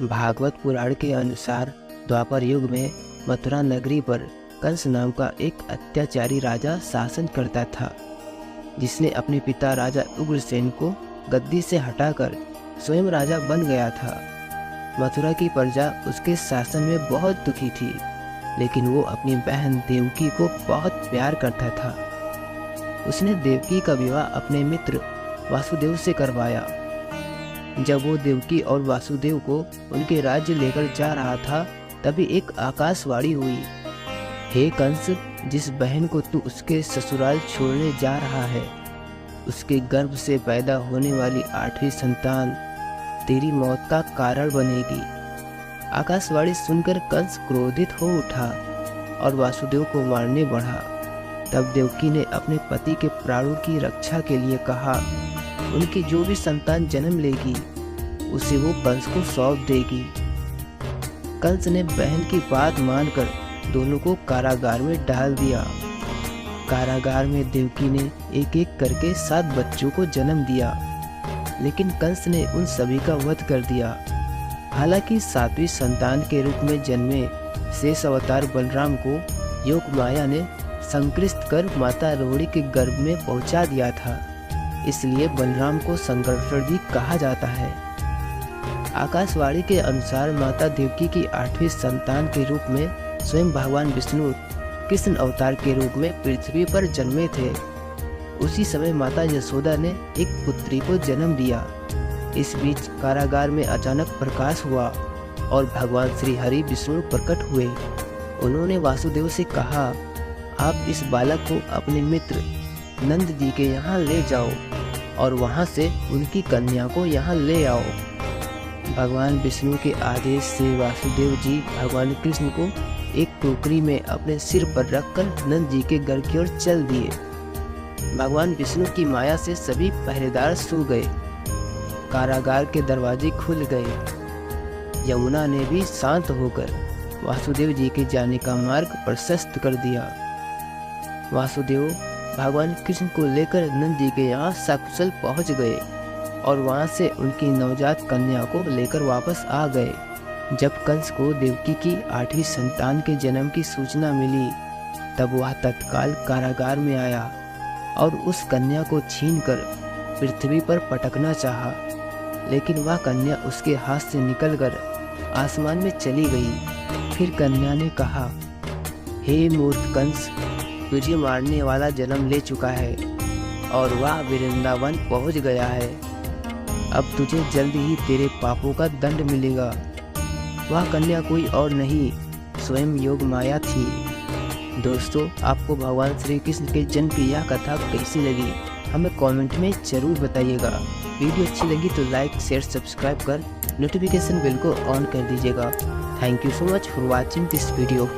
भागवत पुराण के अनुसार द्वापर युग में मथुरा नगरी पर कंस नाम का एक अत्याचारी राजा शासन करता था, जिसने अपने पिता राजा उग्रसेन को गद्दी से हटाकर स्वयं राजा बन गया था। मथुरा की प्रजा उसके शासन में बहुत दुखी थी, लेकिन वो अपनी बहन देवकी को बहुत प्यार करता था। उसने देवकी का विवाह अपने मित्र वासुदेव से करवाया। जब वो देवकी और वासुदेव को उनके राज्य लेकर जा रहा था, तभी एक आकाशवाणी हुई, हे कंस, जिस बहन को तू उसके ससुराल छोड़ने जा रहा है, उसके गर्भ से पैदा होने वाली 8वीं संतान तेरी मौत का कारण बनेगी। आकाशवाणी सुनकर कंस क्रोधित हो उठा और वासुदेव को मारने बढ़ा। तब देवकी ने अपने पति के प्राणों की रक्षा के लिए कहा, उनकी जो भी संतान जन्म लेगी उसे वो कंस को सौंप देगी। कंस ने बहन की बात मानकर दोनों को कारागार में डाल दिया। कारागार में देवकी ने एक एक करके 7 बच्चों को जन्म दिया, लेकिन कंस ने उन सभी का वध कर दिया। हालांकि 7वीं संतान के रूप में जन्मे शेष अवतार बलराम को योग माया ने संकृष्ट कर माता रोहिणी के गर्भ में पहुंचा दिया था, इसलिए बलराम को संकर्षण भी कहा जाता है। आकाशवाणी के अनुसार माता देवकी की 8वीं संतान के रूप में स्वयं भगवान विष्णु कृष्ण अवतार के रूप में पृथ्वी पर जन्मे थे। उसी समय माता यशोदा ने एक पुत्री को जन्म दिया। इस बीच कारागार में अचानक प्रकाश हुआ और भगवान श्री हरि विष्णु प्रकट हुए। उन्होंने वासुदेव से कहा, आप इस बालक को अपने मित्र नंद जी के यहाँ ले जाओ और वहाँ से उनकी कन्या को यहाँ ले आओ। भगवान विष्णु के आदेश से वासुदेव जी भगवान कृष्ण को एक टोकरी में अपने सिर पर रखकर नंद जी के घर की ओर चल दिए। भगवान विष्णु की माया से सभी पहरेदार सो गए। कारागार के दरवाजे खुल गए। यमुना ने भी शांत होकर वासुदेव जी के जाने का मार्ग प्रशस्त कर दिया। वासुदेव भगवान कृष्ण को लेकर नंद जी के यहाँ सकुशल पहुँच गए और वहाँ से उनकी नवजात कन्या को लेकर वापस आ गए। जब कंस को देवकी की 8वीं संतान के जन्म की सूचना मिली, तब वह तत्काल कारागार में आया और उस कन्या को छीनकर पृथ्वी पर पटकना चाहा, लेकिन वह कन्या उसके हाथ से निकलकर आसमान में चली गई। फिर कन्या ने कहा, हे मूर्ख कंस, तुझे मारने वाला जन्म ले चुका है और वह वृंदावन पहुंच गया है। अब तुझे जल्द ही तेरे पापों का दंड मिलेगा। वह कन्या कोई और नहीं, स्वयं योग माया थी। दोस्तों, आपको भगवान श्री कृष्ण के जन्म की यह कथा कैसी लगी, हमें कमेंट में जरूर बताइएगा। वीडियो अच्छी लगी तो लाइक, शेयर, सब्सक्राइब कर नोटिफिकेशन बेल को ऑन कर दीजिएगा। Thank you so much for watching this video.